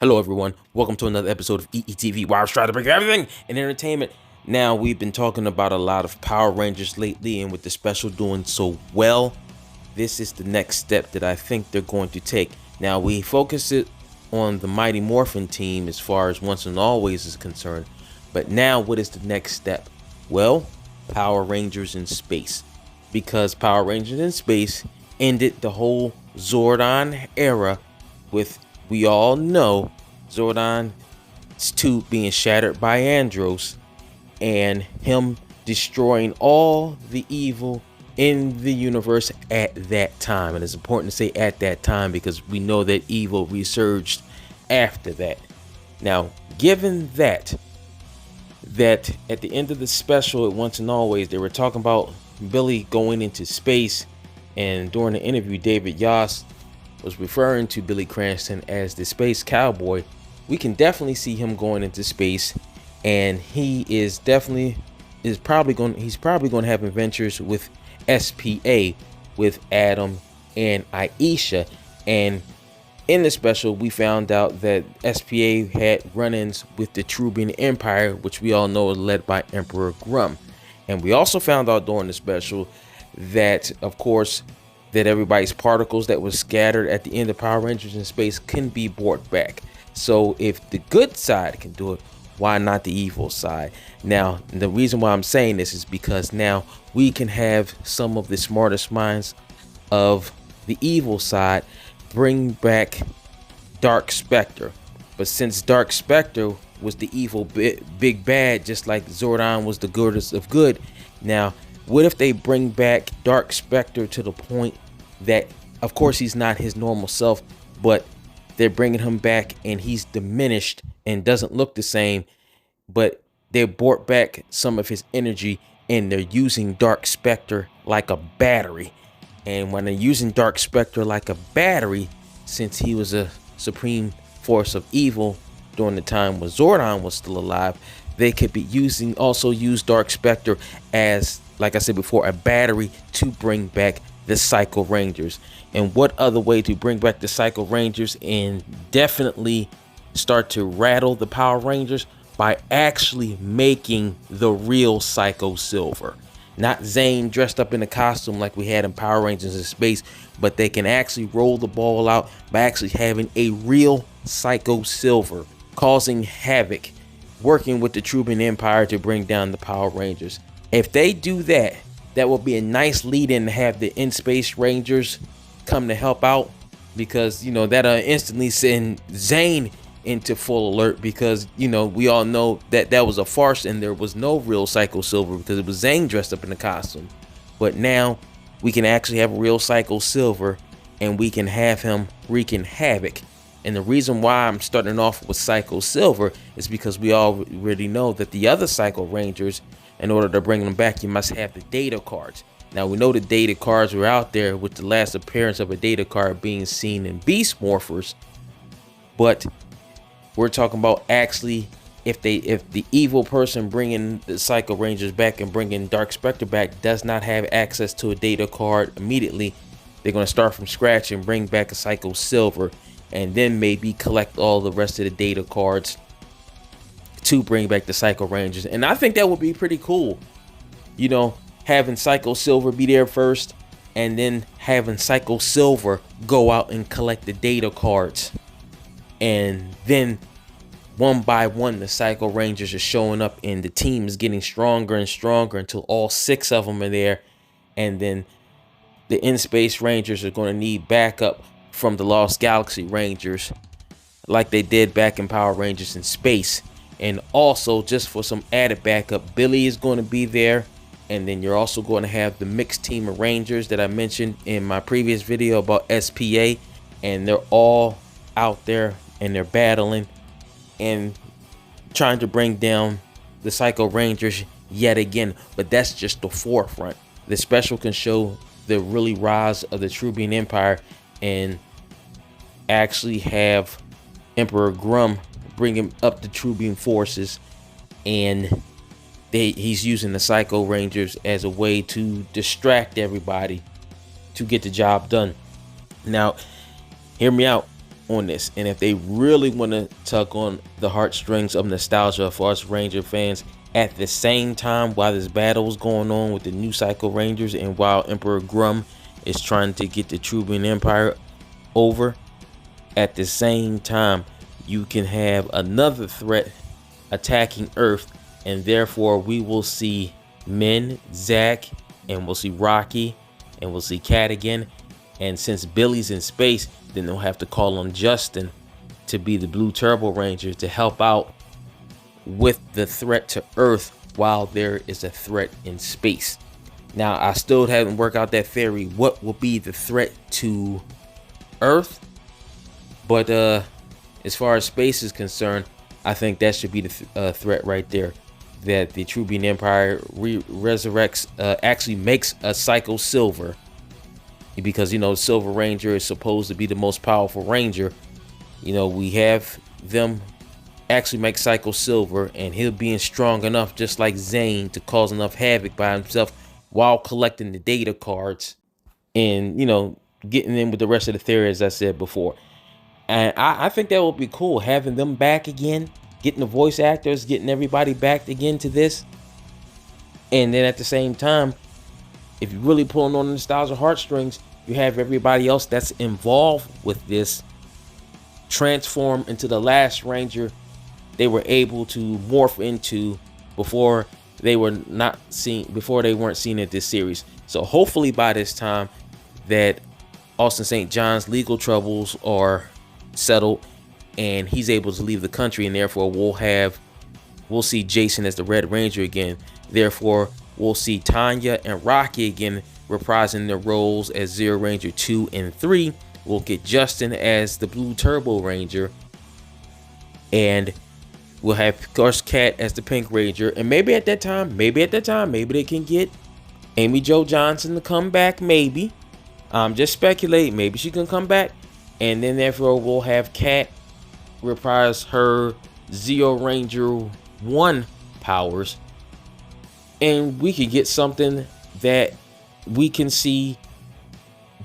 Hello everyone, welcome to another episode of EETV, where I try to bring everything in entertainment. Now, we've been talking about a lot of Power Rangers lately, and with the special doing so well, this is the next step that I think they're going to take. Now, we focus it on the Mighty Morphin team as far as Once and Always is concerned, but now what is the next step? Well, Power Rangers in Space, because Power Rangers in Space ended the whole Zordon era with, we all know, Zordon's tube being shattered by Andros and him destroying all the evil in the universe at that time. And it's important to say at that time because we know that evil resurged after that. Now, given that at the end of the special at Once and Always, they were talking about Billy going into space, and during the interview, David Yost was referring to Billy Cranston as the space cowboy. We can definitely see him going into space, and he's probably going to have adventures with SPA, with Adam and Aisha. And in the special, we found out that SPA had run-ins with the Trubian Empire, which we all know is led by Emperor Grum. And we also found out during the special that, of course, that everybody's particles that was scattered at the end of Power Rangers in Space can be brought back. So if the good side can do it, why not the evil side? Now, the reason why I'm saying this is because now we can have some of the smartest minds of the evil side bring back Dark Spectre. But since Dark Spectre was the evil big bad, just like Zordon was the goodest of good, now what if they bring back Dark Spectre to the point that, of course, he's not his normal self, but they're bringing him back and he's diminished and doesn't look the same, but they brought back some of his energy and they're using Dark Spectre like a battery. And when they're using Dark Spectre like a battery, since he was a supreme force of evil during the time when Zordon was still alive, they could be also use Dark Spectre as, like I said before, a battery to bring back the Psycho Rangers. And what other way to bring back the Psycho Rangers and definitely start to rattle the Power Rangers? By actually making the real Psycho Silver. Not Zane dressed up in a costume like we had in Power Rangers in Space, but they can actually roll the ball out by actually having a real Psycho Silver causing havoc, working with the Trubian Empire to bring down the Power Rangers. If they do that, that will be a nice lead-in to have the In-Space Rangers come to help out, because, you know, that'll instantly send Zane into full alert, because, you know, we all know that that was a farce and there was no real Psycho Silver because it was Zane dressed up in a costume. But now we can actually have a real Psycho Silver and we can have him wreaking havoc. And the reason why I'm starting off with Psycho Silver is because we already know that the other Psycho Rangers, in order to bring them back, you must have the data cards. Now, we know the data cards were out there, with the last appearance of a data card being seen in Beast Morphers. But we're talking about actually if the evil person bringing the Psycho Rangers back and bringing Dark Spectre back does not have access to a data card immediately, they're going to start from scratch and bring back a Psycho Silver, and then maybe collect all the rest of the data cards to bring back the Psycho Rangers. And I think that would be pretty cool, you know, having Psycho Silver be there first and then having Psycho Silver go out and collect the data cards, and then one by one the Psycho Rangers are showing up and the team is getting stronger and stronger until all 6 of them are there. And then the In-Space Rangers are going to need backup from the Lost Galaxy Rangers like they did back in Power Rangers in Space. And also, just for some added backup, Billy is going to be there. And then you're also going to have the mixed team of Rangers that I mentioned in my previous video about SPA. And they're all out there and they're battling and trying to bring down the Psycho Rangers yet again. But that's just the forefront. The special can show the really rise of the Trubian Empire and actually have Emperor Grum bringing up the Trubian forces, and he's using the Psycho Rangers as a way to distract everybody to get the job done. Now, hear me out. on this. And if they really want to tug on the heartstrings of nostalgia for us Ranger fans, at the same time while this battle is going on with the new Psycho Rangers and while Emperor Grum is trying to get the Trubian Empire over, at the same time you can have another threat attacking Earth, and therefore we will see Min, Zack, and we'll see Rocky, and we'll see Cat again. And since Billy's in space, then they'll have to call on Justin to be the Blue Turbo Ranger to help out with the threat to Earth while there is a threat in space. Now, I still haven't worked out that theory. What will be the threat to Earth? But as far as space is concerned, I think that should be the threat right there. That the Trubian Empire resurrects, actually makes a Psycho Silver. Because, you know, Silver Ranger is supposed to be the most powerful Ranger. You know, we have them actually make Psycho Silver, and he'll be strong enough, just like Zane, to cause enough havoc by himself while collecting the data cards and, you know, getting in with the rest of the theory, as I said before. And I think that would be cool, having them back again, getting the voice actors, getting everybody back again to this. And then at the same time, if you're really pulling on the nostalgia heartstrings, you have everybody else that's involved with this transform into the last Ranger they were able to morph into before they weren't seen in this series. So hopefully by this time that Austin St. John's legal troubles are settled and he's able to leave the country, and therefore we'll see Jason as the Red Ranger again. Therefore we'll see Tanya and Rocky again reprising their roles as Zero Ranger 2 and 3. We'll get Justin as the Blue Turbo Ranger, and we'll have, of course, Cat as the Pink Ranger. And maybe at that time, maybe they can get Amy Jo Johnson to come back. Maybe I'm just speculating. Maybe she can come back, and then therefore we'll have Cat reprise her Zeo Ranger 1 powers, and we can get something that we can see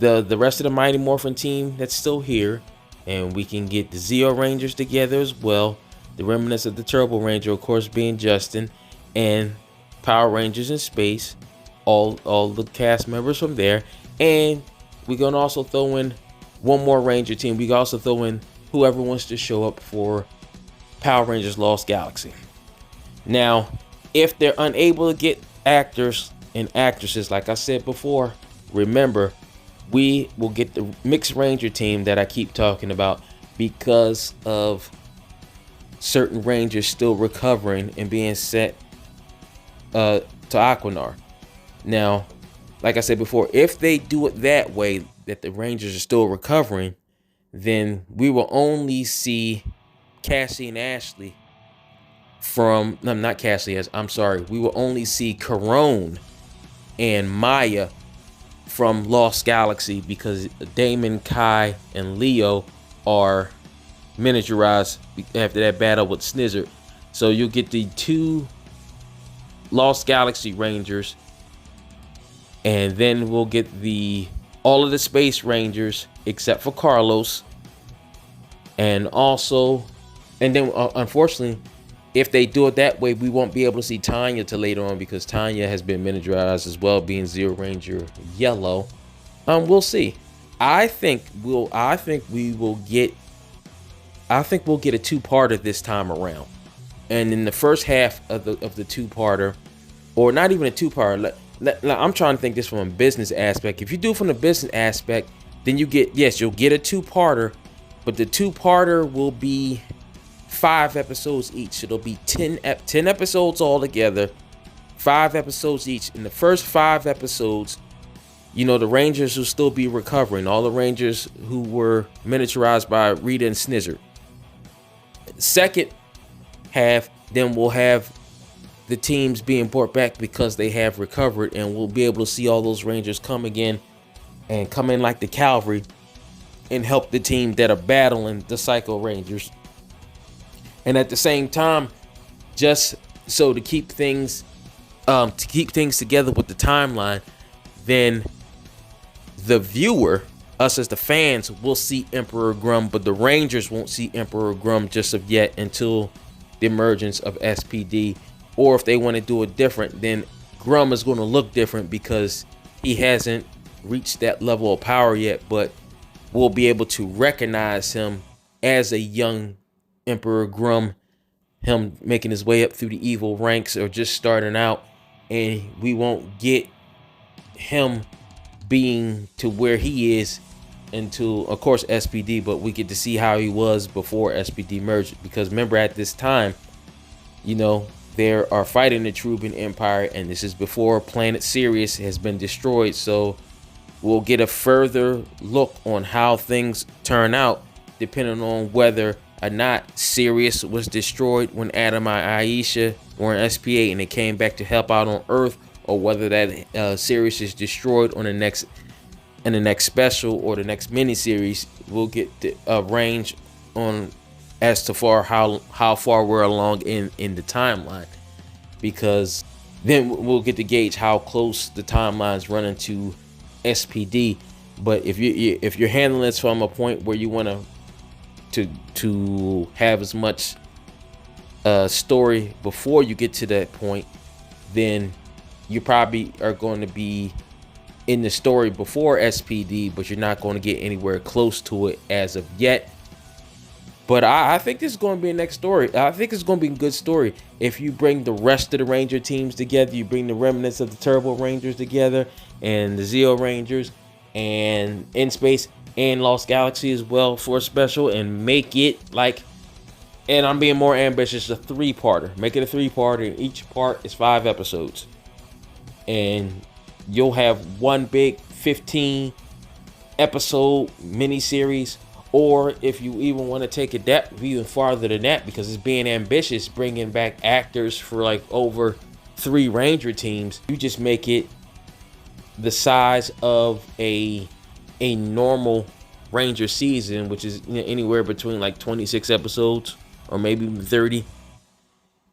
the rest of the Mighty Morphin team that's still here, and we can get the Zeo Rangers together as well. The remnants of the Turbo Ranger, of course, being Justin, and Power Rangers in space, all the cast members from there. And we're gonna also throw in one more Ranger team. We can also throw in whoever wants to show up for Power Rangers Lost Galaxy. Now, if they're unable to get actors and actresses, like I said before, remember, we will get the Mixed Ranger team that I keep talking about because of certain Rangers still recovering and being sent to Aquinar. Now, like I said before, if they do it that way, that the Rangers are still recovering, then we will only see Cassie and Ashley from, no, not Cassie, I'm sorry, we will only see Carone and Maya from Lost Galaxy, because Damon, Kai, and Leo are miniaturized after that battle with Snizzard. So you'll get the 2 Lost Galaxy Rangers, and then we'll get all of the Space Rangers except for Carlos, and then unfortunately, if they do it that way, we won't be able to see Tanya till later on, because Tanya has been miniaturized as well, being Zero Ranger Yellow. We'll see. I think we'll get a 2-parter this time around. And in the first half of the 2-parter, or not even a 2-parter, I'm trying to think this from a business aspect. If you do it from the business aspect, then you'll get a 2-parter, but the 2-parter will be 5 episodes each. It'll be 10 episodes all together, 5 episodes each. In the first 5 episodes, you know, the Rangers will still be recovering, all the Rangers who were miniaturized by Rita and Snizzard. Second half, then we'll have the teams being brought back because they have recovered, and we'll be able to see all those Rangers come again and come in like the cavalry and help the team that are battling the Psycho Rangers. And at the same time, just so to keep things together with the timeline, then the viewer us as the fans will see Emperor Grum, but the Rangers won't see Emperor Grum just of yet until the emergence of SPD. Or if they want to do it different, then Grum is going to look different because he hasn't reached that level of power yet, but we'll be able to recognize him as a young Emperor Grum, him making his way up through the evil ranks or just starting out, and we won't get him being to where he is until, of course, SPD, but we get to see how he was before SPD merged. Because remember, at this time, you know, they are fighting the Truban Empire, and this is before Planet Sirius has been destroyed. So we'll get a further look on how things turn out, depending on whether or not Sirius was destroyed when Adam and Aisha were in SPA and they came back to help out on Earth, or whether that Sirius is destroyed on the next special or the next miniseries. We'll get the range on as to how far we're along in the timeline, because then we'll get to gauge how close the timeline's running to SPD. But if you're handling this from a point where you want to have as much story before you get to that point, then you probably are going to be in the story before SPD, but you're not going to get anywhere close to it as of yet. But I think this is going to be a next story. I think it's going to be a good story. If you bring the rest of the Ranger teams together, you bring the remnants of the Turbo Rangers together, and the Zeo Rangers, and In Space, and Lost Galaxy as well for a special, and make it like, and I'm being more ambitious, a 3-parter. Make it a 3-parter. Each part is 5 episodes. And you'll have one big 15 episode miniseries. Or if you even want to take it that even farther than that, because it's being ambitious, bringing back actors for like over 3 Ranger teams, you just make it the size of a normal Ranger season, which is, you know, anywhere between like 26 episodes or maybe even 30.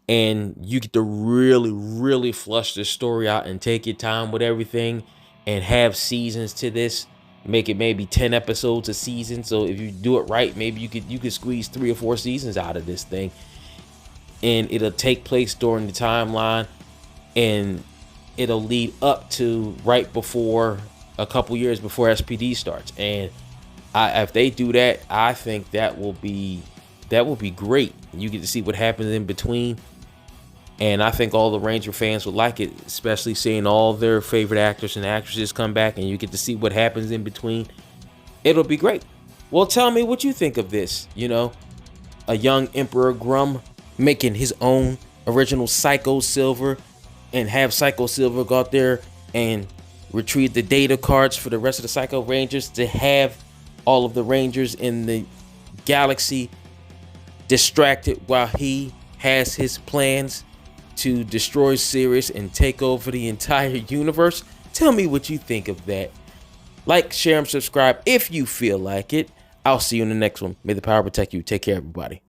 And you get to really flush the story out and take your time with everything and have seasons to this. Make it maybe 10 episodes a season. So if you do it right, maybe you could squeeze 3 or 4 seasons out of this thing. And it'll take place during the timeline, and it'll lead up to right before, a couple years before SPD starts. And if they do that, I think that will be great. You get to see what happens in between. And I think all the Ranger fans would like it, especially seeing all their favorite actors and actresses come back, and you get to see what happens in between. It'll be great. Well, tell me what you think of this. You know, a young Emperor Grum making his own original Psycho Silver, and have Psycho Silver go out there and retrieve the data cards for the rest of the Psycho Rangers, to have all of the Rangers in the galaxy distracted while he has his plans to destroy Sirius and take over the entire universe. Tell me what you think of that. Like, share, and subscribe if you feel like it. I'll see you in the next one. May the power protect you. Take care, everybody.